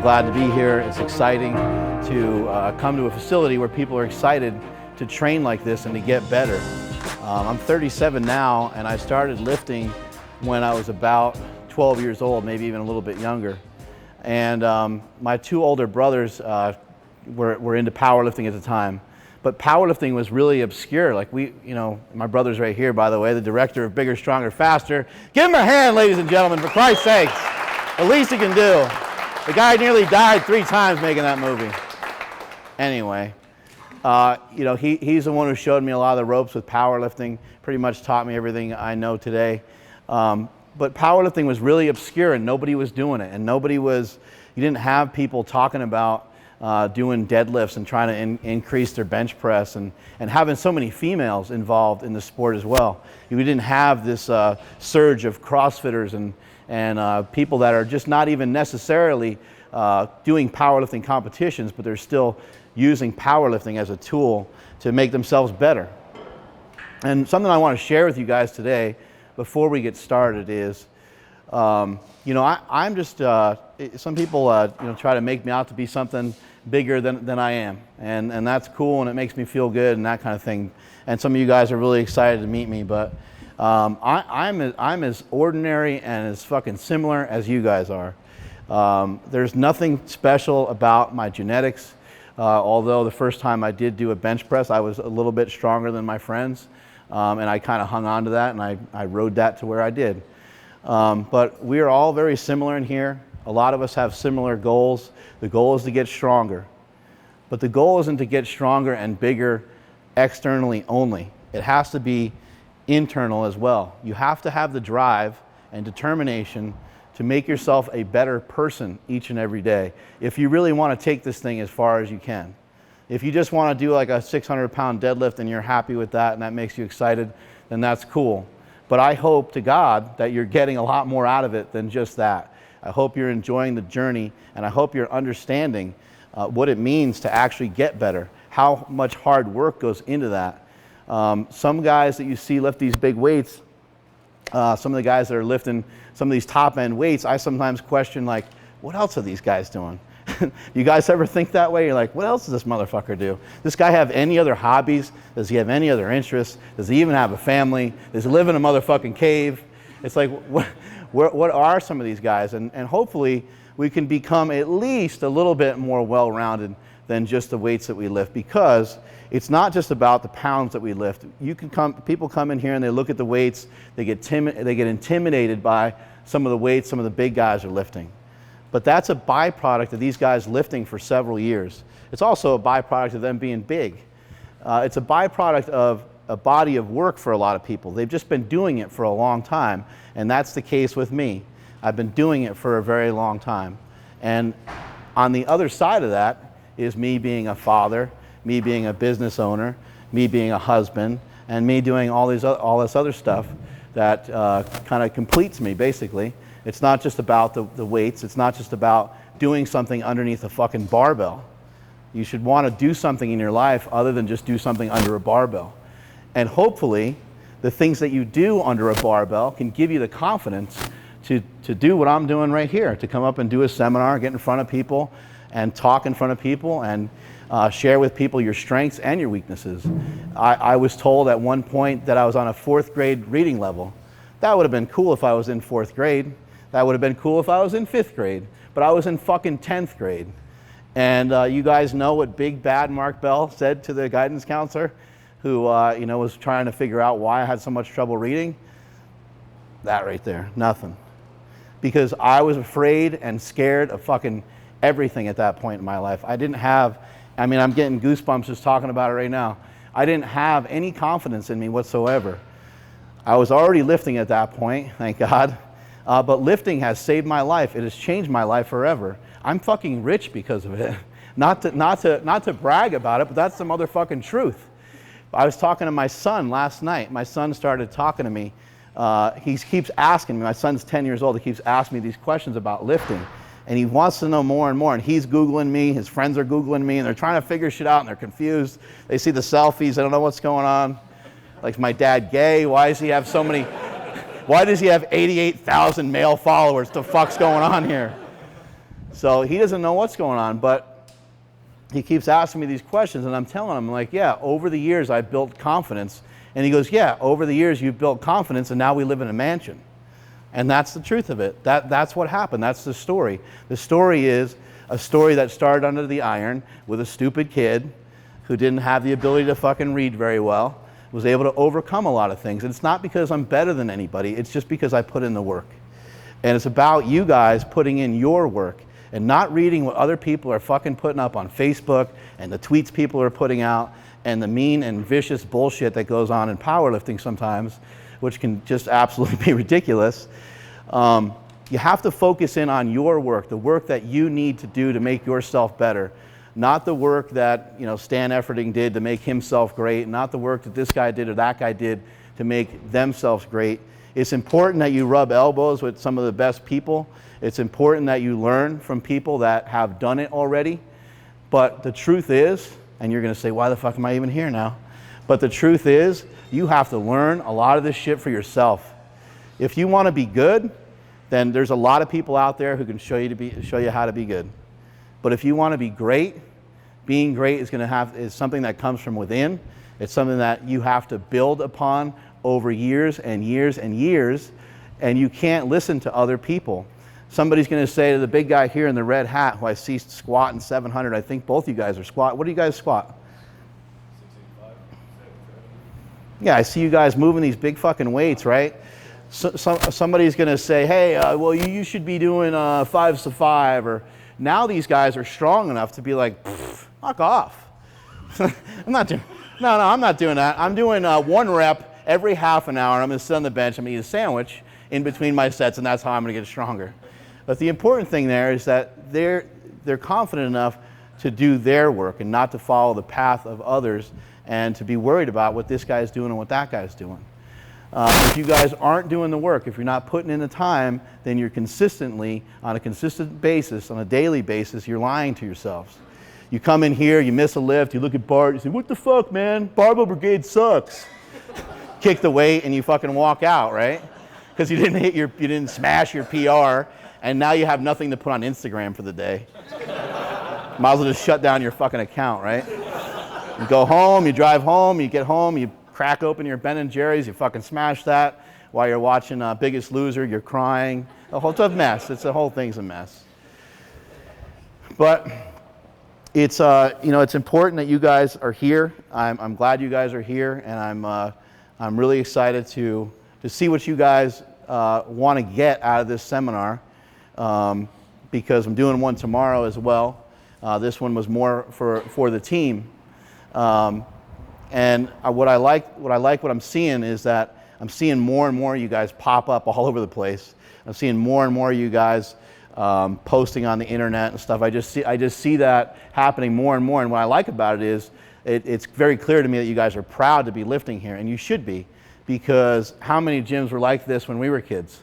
glad to be here. It's exciting to come to a facility where people are excited to train like this and to get better. I'm 37 now, and I started lifting when I was about 12 years old, maybe even a little bit younger. And my two older brothers were into powerlifting at the time. But powerlifting was really obscure. Like my brother's right here, by the way, the director of Bigger, Stronger, Faster. Give him a hand, ladies and gentlemen, for Christ's sakes. The least he can do. The guy nearly died 3 times making that movie. Anyway, he's the one who showed me a lot of the ropes with powerlifting, pretty much taught me everything I know today. But powerlifting was really obscure and nobody was doing it. And you didn't have people talking about doing deadlifts and trying to increase their bench press and having so many females involved in the sport as well. We didn't have this surge of CrossFitters and people that are just not even necessarily doing powerlifting competitions, but they're still using powerlifting as a tool to make themselves better. And something I want to share with you guys today before we get started is, I'm just, some people try to make me out to be something bigger than I am. And that's cool, and it makes me feel good and that kind of thing. And some of you guys are really excited to meet me, but I'm as ordinary and as fucking similar as you guys are. There's nothing special about my genetics, although the first time I did do a bench press, I was a little bit stronger than my friends, and I kind of hung on to that, and I rode that to where I did. But we are all very similar in here. A lot of us have similar goals. The goal is to get stronger. But the goal isn't to get stronger and bigger externally only. It has to be internal as well. You have to have the drive and determination to make yourself a better person each and every day if you really want to take this thing as far as you can. If you just want to do like a 600-pound deadlift and you're happy with that and that makes you excited, then that's cool. But I hope to God that you're getting a lot more out of it than just that. I hope you're enjoying the journey, and I hope you're understanding what it means to actually get better, how much hard work goes into that. Some guys that you see lift these big weights, some of the guys that are lifting some of these top-end weights, I sometimes question, like, what else are these guys doing? You guys ever think that way? You're like, what else does this motherfucker do? Does this guy have any other hobbies? Does he have any other interests? Does he even have a family? Does he live in a motherfucking cave? It's like, what are some of these guys? And hopefully we can become at least a little bit more well-rounded than just the weights that we lift, because it's not just about the pounds that we lift. People come in here and they look at the weights, they get intimidated by some of the weights some of the big guys are lifting. But that's a byproduct of these guys lifting for several years. It's also a byproduct of them being big. It's a byproduct of a body of work for a lot of people. They've just been doing it for a long time, and that's the case with me. I've been doing it for a very long time. And on the other side of that is me being a father, me being a business owner, me being a husband, and me doing all this other stuff that kind of completes me, basically. It's not just about the weights. It's not just about doing something underneath a fucking barbell. You should want to do something in your life other than just do something under a barbell. And hopefully, the things that you do under a barbell can give you the confidence to do what I'm doing right here, to come up and do a seminar, get in front of people, and talk in front of people, and share with people your strengths and your weaknesses. I was told at one point that I was on a 4th grade reading level. That would have been cool if I was in 4th grade. That would have been cool if I was in 5th grade. But I was in fucking 10th grade. And you guys know what big bad Mark Bell said to the guidance counselor who was trying to figure out why I had so much trouble reading? That right there, nothing. Because I was afraid and scared of fucking everything at that point in my life. I'm getting goosebumps just talking about it right now. I didn't have any confidence in me whatsoever. I was already lifting at that point, thank God. But lifting has saved my life. It has changed my life forever. I'm fucking rich because of it. Not to brag about it, but that's the motherfucking truth. I was talking to my son last night. My son started talking to me. He keeps asking me, my son's 10 years old, he keeps asking me these questions about lifting. And he wants to know more and more. And he's Googling me, his friends are Googling me, and they're trying to figure shit out, and they're confused. They see the selfies, they don't know what's going on. Like, is my dad gay? Why does he have so many... Why does he have 88,000 male followers? What the fuck's going on here? So he doesn't know what's going on, but he keeps asking me these questions, and I'm telling him, like, yeah, over the years I've built confidence. And he goes, yeah, over the years you've built confidence, and now we live in a mansion. And that's the truth of it. That's what happened. That's the story. The story is a story that started under the iron with a stupid kid who didn't have the ability to fucking read very well, was able to overcome a lot of things. And it's not because I'm better than anybody, it's just because I put in the work. And it's about you guys putting in your work and not reading what other people are fucking putting up on Facebook and the tweets people are putting out and the mean and vicious bullshit that goes on in powerlifting sometimes, which can just absolutely be ridiculous. You have to focus in on your work, the work that you need to do to make yourself better. Not the work that, you know, Stan Efferding did to make himself great, not the work that this guy did or that guy did to make themselves great. It's important that you rub elbows with some of the best people. It's important that you learn from people that have done it already. But the truth is, and you're going to say, why the fuck am I even here now? But the truth is, you have to learn a lot of this shit for yourself. If you want to be good, then there's a lot of people out there who can show you how to be good. But if you want to be great, being great is something that comes from within. It's something that you have to build upon over years and years and years, and you can't listen to other people. Somebody's going to say to the big guy here in the red hat, who I see squatting 700, I think both you guys are squat. What do you guys squat? 685. Yeah, I see you guys moving these big fucking weights, right? Somebody's going to say, hey, well, you should be doing 5s to 5, or now these guys are strong enough to be like, fuck off. I'm not doing that. I'm doing 1 rep every half an hour. I'm going to sit on the bench. I'm going to eat a sandwich in between my sets, and that's how I'm going to get stronger. But the important thing there is that they're confident enough to do their work and not to follow the path of others and to be worried about what this guy's doing and what that guy's doing. If you guys aren't doing the work, if you're not putting in the time, then you're consistently, on a consistent basis, on a daily basis, you're lying to yourselves. You come in here, you miss a lift, you look at Bart, you say, what the fuck, man? Barbell Brigade sucks. Kick the weight and you fucking walk out, right? Because you didn't smash your PR, and now you have nothing to put on Instagram for the day. Might as well just shut down your fucking account, right? You go home, you drive home, you get home, you crack open your Ben & Jerry's, you fucking smash that. While you're watching Biggest Loser, you're crying. It's a mess. The whole thing's a mess. But it's it's important that you guys are here. I'm glad you guys are here, and I'm really excited to see what you guys want to get out of this seminar, because I'm doing one tomorrow as well. This one was more for the team. And what I'm seeing is that I'm seeing more and more of you guys pop up all over the place. I'm seeing more and more of you guys posting on the internet and stuff. I just see that happening more and more. And what I like about it is it's very clear to me that you guys are proud to be lifting here, and you should be, because how many gyms were like this when we were kids?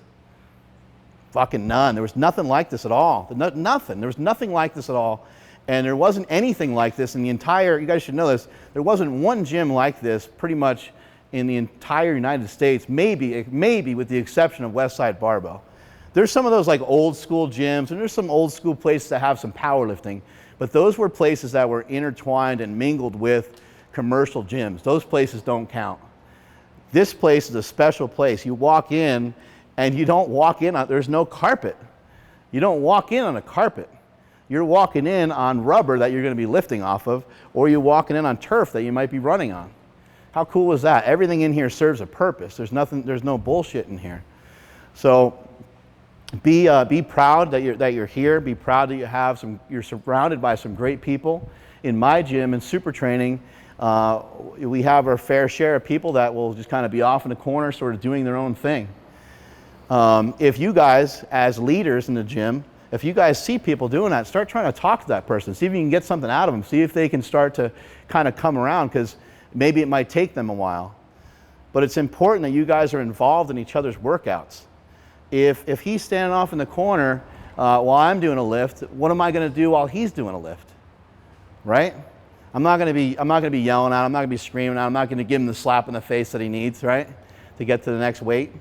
Fucking none. There was nothing like this at all. Nothing. There was nothing like this at all. And there wasn't anything like this in the entire, you guys should know this, there wasn't one gym like this pretty much in the entire United States, maybe with the exception of Westside Barbell. There's some of those like old school gyms, and there's some old school places that have some powerlifting, but those were places that were intertwined and mingled with commercial gyms. Those places don't count. This place is a special place. You walk in, and you don't walk in on, there's no carpet. You don't walk in on a carpet. You're walking in on rubber that you're going to be lifting off of, or you're walking in on turf that you might be running on. How cool is that? Everything in here serves a purpose. There's no bullshit in here. So be proud that you're here. Be proud that you're surrounded by some great people. In my gym in Super Training, we have our fair share of people that will just kind of be off in the corner, sort of doing their own thing. If you guys, as leaders in the gym, if you guys see people doing that, start trying to talk to that person. See if you can get something out of them. See if they can start to kind of come around, because maybe it might take them a while. But it's important that you guys are involved in each other's workouts. If he's standing off in the corner while I'm doing a lift, what am I going to do while he's doing a lift? Right? I'm not going to be yelling at him. I'm not going to be screaming at him. I'm not going to give him the slap in the face that he needs, right, to get to the next weight.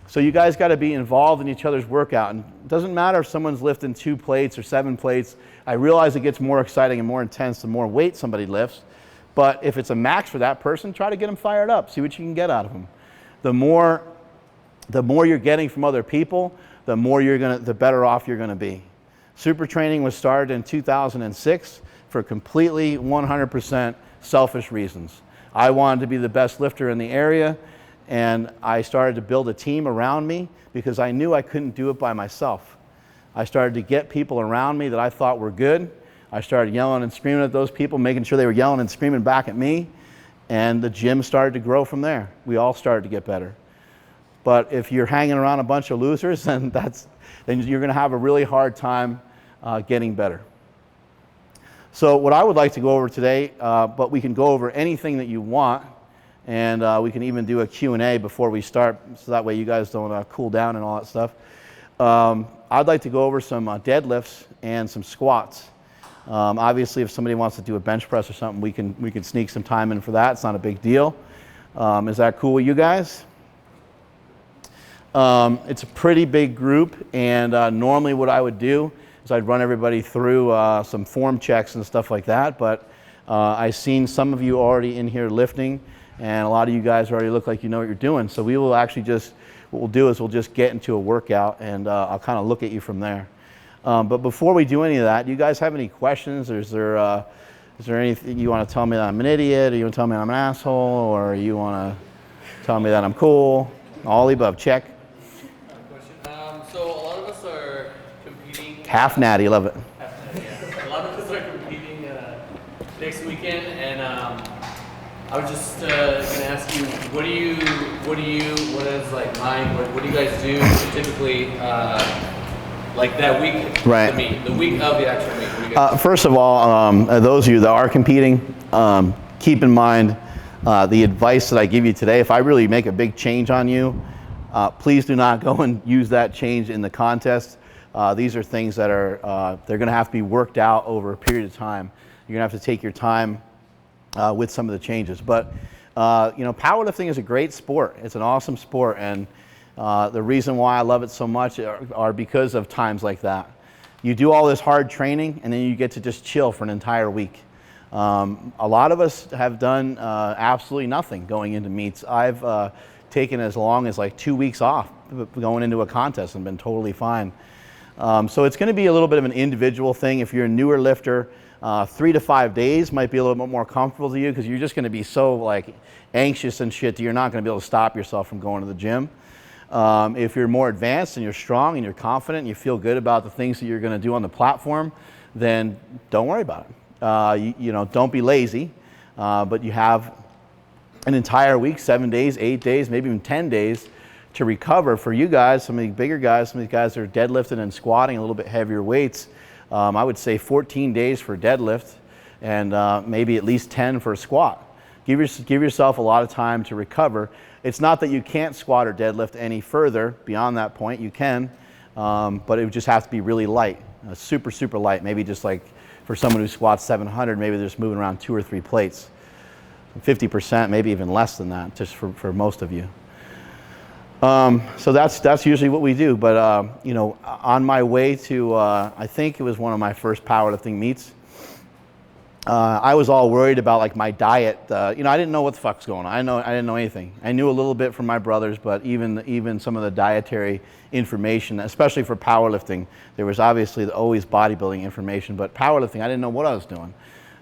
So you guys got to be involved in each other's workout. And it doesn't matter if someone's lifting 2 plates or 7 plates. I realize it gets more exciting and more intense the more weight somebody lifts. But if it's a max for that person, try to get them fired up. See what you can get out of them. The more you're getting from other people, the better off you're going to be. Super training was started in 2006 for completely 100% selfish reasons. I wanted to be the best lifter in the area, and I started to build a team around me because I knew I couldn't do it by myself. I started to get people around me that I thought were good. I started yelling and screaming at those people, making sure they were yelling and screaming back at me, and the gym started to grow from there. We all started to get better. But if you're hanging around a bunch of losers, then you're going to have a really hard time getting better. So what I would like to go over today, but we can go over anything that you want, and we can even do a Q&A before we start, so that way you guys don't cool down and all that stuff. I'd like to go over some deadlifts and some squats. Obviously, if somebody wants to do a bench press or something, we can sneak some time in for that. It's not a big deal. Is that cool with you guys? It's a pretty big group, and normally what I would do is I'd run everybody through some form checks and stuff like that, but I've seen some of you already in here lifting, and a lot of you guys already look like you know what you're doing. So we will actually what we'll do is we'll just get into a workout, and I'll kind of look at you from there. But before we do any of that, do you guys have any questions? Or is there anything you want to tell me that I'm an idiot, or you want to tell me I'm an asshole, or you want to tell me that I'm cool? All the above, check. So a lot of us are competing. Half natty, love it. Half natty, yeah. A lot of us are competing next weekend, and I was just gonna ask you, what do you guys do typically like that week? Right. The week of the actual meet. What do you guys do? First of all, those of you that are competing, keep in mind the advice that I give you today. If I really make a big change on you, please do not go and use that change in the contest. These are things that they're going to have to be worked out over a period of time. You're going to have to take your time with some of the changes. But powerlifting is a great sport. It's an awesome sport, and the reason why I love it so much are because of times like that. You do all this hard training, and then you get to just chill for an entire week. A lot of us have done absolutely nothing going into meets. I've taken as long as like 2 weeks off going into a contest and been totally fine. So it's going to be a little bit of an individual thing. If you're a newer lifter, 3 to 5 days might be a little bit more comfortable to you, because you're just going to be so like anxious and shit that you're not going to be able to stop yourself from going to the gym. If you're more advanced and you're strong and you're confident and you feel good about the things that you're going to do on the platform, then don't worry about it. Don't be lazy, but you have an entire week, 7 days, 8 days, maybe even 10 days to recover. For you guys, some of the bigger guys, some of these guys that are deadlifting and squatting a little bit heavier weights, I would say 14 days for deadlift, and maybe at least 10 for a squat. Give yourself a lot of time to recover. It's not that you can't squat or deadlift any further beyond that point. You can, but it would just have to be really light, super, super light. Maybe just like for someone who squats 700, maybe they're just moving around 2 or 3 plates. 50%, maybe even less than that, just for most of you. So that's usually what we do. But on my way to, I think it was one of my first powerlifting meets, I was all worried about like my diet. I didn't know what the fuck's going on. I didn't know anything. I knew a little bit from my brothers, but even some of the dietary information, especially for powerlifting, there was obviously always bodybuilding information, but powerlifting, I didn't know what I was doing.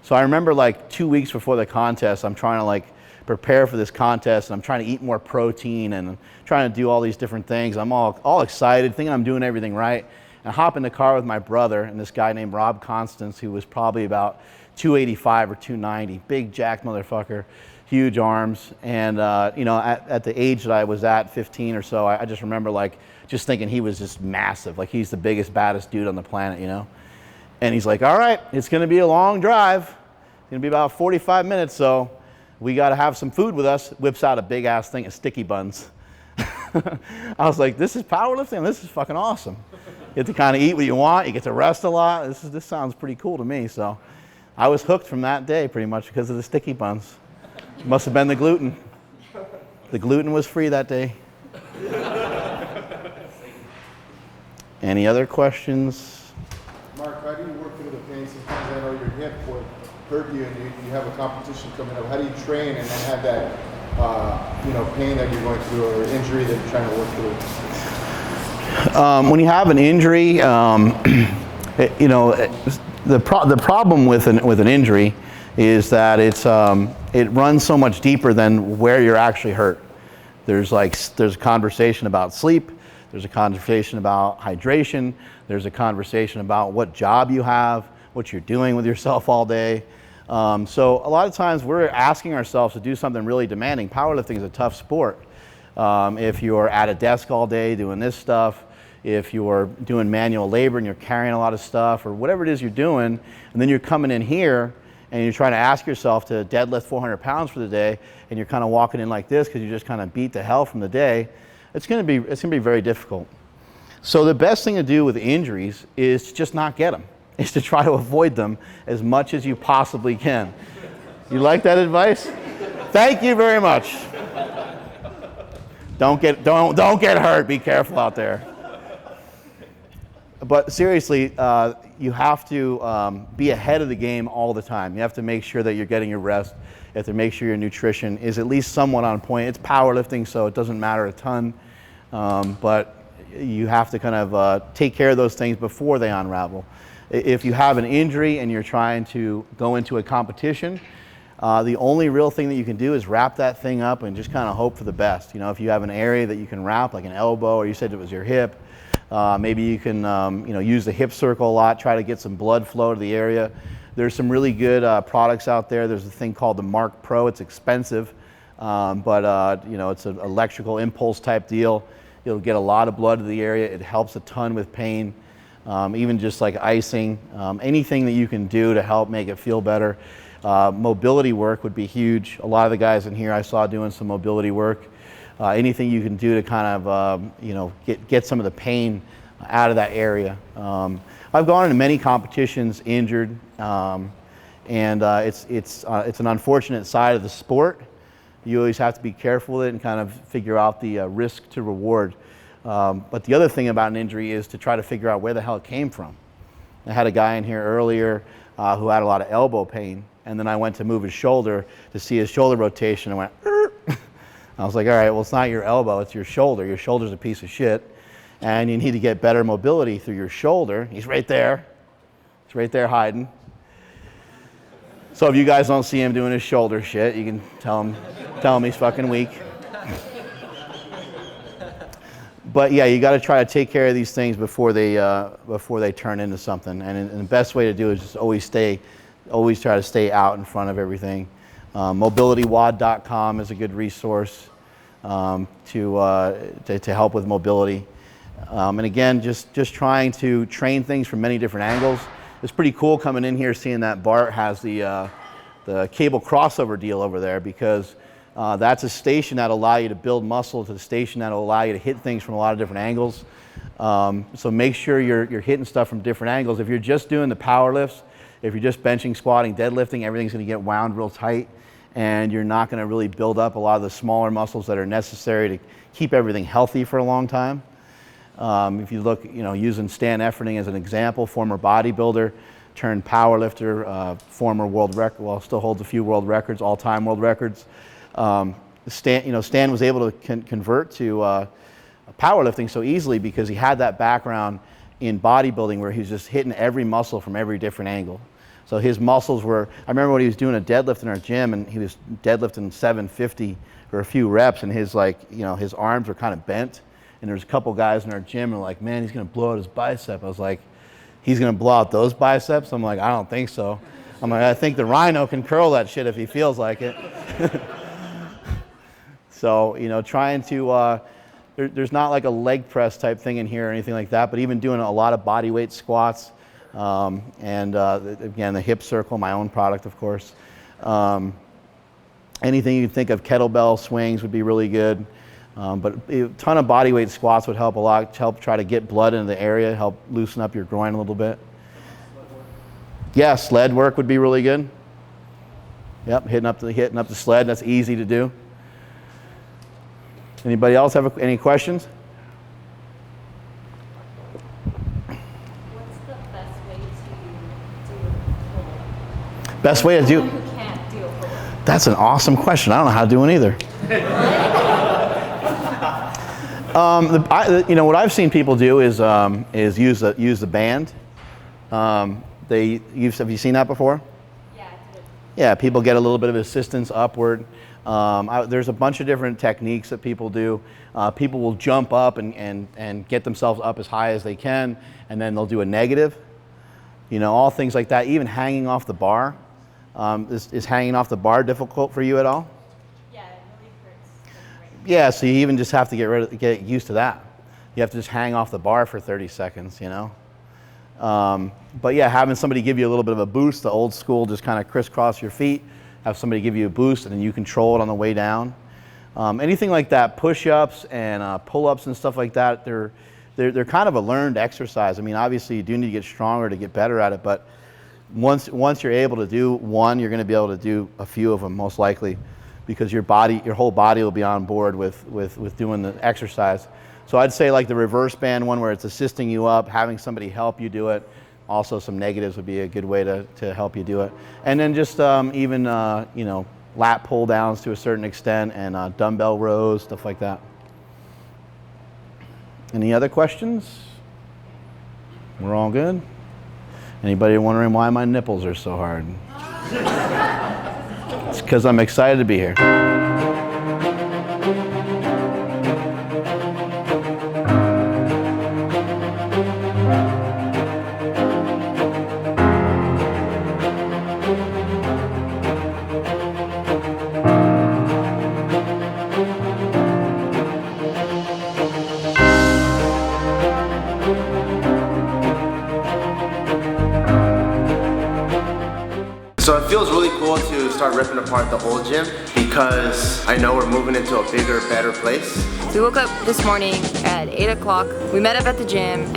So I remember like 2 weeks before the contest, I'm trying to like prepare for this contest, and I'm trying to eat more protein and trying to do all these different things. I'm all excited, thinking I'm doing everything right. And I hop in the car with my brother and this guy named Rob Constance, who was probably about 285 or 290, big jacked motherfucker, huge arms. And at the age that I was at, 15 or so, I just remember like just thinking he was just massive, like he's the biggest, baddest dude on the planet, And he's like, all right, it's going to be a long drive. It's going to be about 45 minutes, so we got to have some food with us. Whips out a big-ass thing of sticky buns. I was like, this is powerlifting? This is fucking awesome. You get to kind of eat what you want. You get to rest a lot. This sounds pretty cool to me. So I was hooked from that day pretty much because of the sticky buns. Must have been the gluten. The gluten was free that day. Any other questions? Mark, how do you work through the pain? Sometimes I know your hip will hurt you and you have a competition coming up. How do you train and then have that pain that you're going through or injury that you're trying to work through? When you have an injury, the problem with an injury is that it runs so much deeper than where you're actually hurt. There's a conversation about sleep. There's a conversation about hydration. There's a conversation about what job you have, what you're doing with yourself all day. So a lot of times we're asking ourselves to do something really demanding. Powerlifting is a tough sport. If you're at a desk all day doing this stuff, if you're doing manual labor and you're carrying a lot of stuff or whatever it is you're doing, and then you're coming in here and you're trying to ask yourself to deadlift 400 pounds for the day, and you're kind of walking in like this because you just kind of beat the hell from the day, it's going to be very difficult. So the best thing to do with injuries is to just not get them. Is to try to avoid them as much as you possibly can. You like that advice? Thank you very much. Don't get hurt. Be careful out there. But seriously, you have to be ahead of the game all the time. You have to make sure that you're getting your rest. You have to make sure your nutrition is at least somewhat on point. It's powerlifting, so it doesn't matter a ton. But you have to kind of take care of those things before they unravel. If you have an injury and you're trying to go into a competition, the only real thing that you can do is wrap that thing up and just kind of hope for the best. If you have an area that you can wrap, like an elbow, or you said it was your hip, maybe you can use the hip circle a lot, try to get some blood flow to the area. There's some really good products out there. There's a thing called the Mark Pro. It's expensive, but it's an electrical impulse type deal. It'll get a lot of blood to the area. It helps a ton with pain. Even just like icing, anything that you can do to help make it feel better. Mobility work would be huge. A lot of the guys in here I saw doing some mobility work. Anything you can do to kind of get some of the pain out of that area. I've gone into many competitions injured, and it's an unfortunate side of the sport. You always have to be careful with it and kind of figure out the risk to reward. But the other thing about an injury is to try to figure out where the hell it came from. I had a guy in here earlier who had a lot of elbow pain, and then I went to move his shoulder to see his shoulder rotation and went, I was like, all right, well, it's not your elbow, it's your shoulder. Your shoulder's a piece of shit, and you need to get better mobility through your shoulder. He's right there. He's right there hiding. So if you guys don't see him doing his shoulder shit, you can tell him he's fucking weak. But yeah, you got to try to take care of these things before they turn into something. And the best way to do it is just always try to stay out in front of everything. MobilityWOD.com is a good resource to help with mobility. And again, just trying to train things from many different angles. It's pretty cool coming in here seeing that Bart has the cable crossover deal over there, because that's a station that'll allow you to build muscle, to the station that'll allow you to hit things from a lot of different angles. So make sure you're hitting stuff from different angles. If you're just doing the power lifts, if you're just benching, squatting, deadlifting, everything's going to get wound real tight, and you're not going to really build up a lot of the smaller muscles that are necessary to keep everything healthy for a long time. If you look, using Stan Efferding as an example, former bodybuilder turned powerlifter, former world record, well, still holds a few world records, all-time world records. Stan was able to convert to powerlifting so easily because he had that background in bodybuilding where he was just hitting every muscle from every different angle. So his muscles were, I remember when he was doing a deadlift in our gym and he was deadlifting 750 for a few reps, and his arms were kind of bent. And there's a couple guys in our gym and were like, man, he's going to blow out his bicep. I was like, he's going to blow out those biceps? I'm like, I don't think so. I'm like, I think the rhino can curl that shit if he feels like it. So, trying to, there's not like a leg press type thing in here or anything like that, but even doing a lot of body weight squats. Again, the hip circle, my own product, of course. Anything you can think of, kettlebell swings would be really good. But a ton of body weight squats would help a lot, help try to get blood into the area, help loosen up your groin a little bit. Yeah, sled work would be really good. Yep, hitting up the sled, that's easy to do. Anybody else have any questions? Best way to do. Who can't do a pull-up? That's an awesome question. I don't know how to do one either. You know what I've seen people do is use the band. Have you seen that before? Yeah, I did. Yeah, people get a little bit of assistance upward. There's a bunch of different techniques that people do. People will jump up and get themselves up as high as they can, and then they'll do a negative. You know, all things like that. Even hanging off the bar. Is hanging off the bar difficult for you at all? Yeah, it really hurts. Yeah, so you even just have to get used to that. You have to just hang off the bar for 30 seconds, you know? But yeah, having somebody give you a little bit of a boost, the old school, just kind of crisscross your feet, have somebody give you a boost and then you control it on the way down. Anything like that, push-ups and pull-ups and stuff like that, they're kind of a learned exercise. I mean, obviously you do need to get stronger to get better at it, but once you're able to do one, you're going to be able to do a few of them most likely, because your whole body will be on board with doing the exercise. So I'd say like the reverse band one, where it's assisting you up, having somebody help you do it. Also some negatives would be a good way to help you do it. And then just even you know, lat pull downs to a certain extent, and dumbbell rows, stuff like that. Any other questions? We're all good? Anybody wondering why my nipples are so hard? It's because I'm excited to be here. So it feels really cool to start ripping apart the old gym, because I know we're moving into a bigger, better place. We woke up this morning at 8 o'clock. We met up at the gym and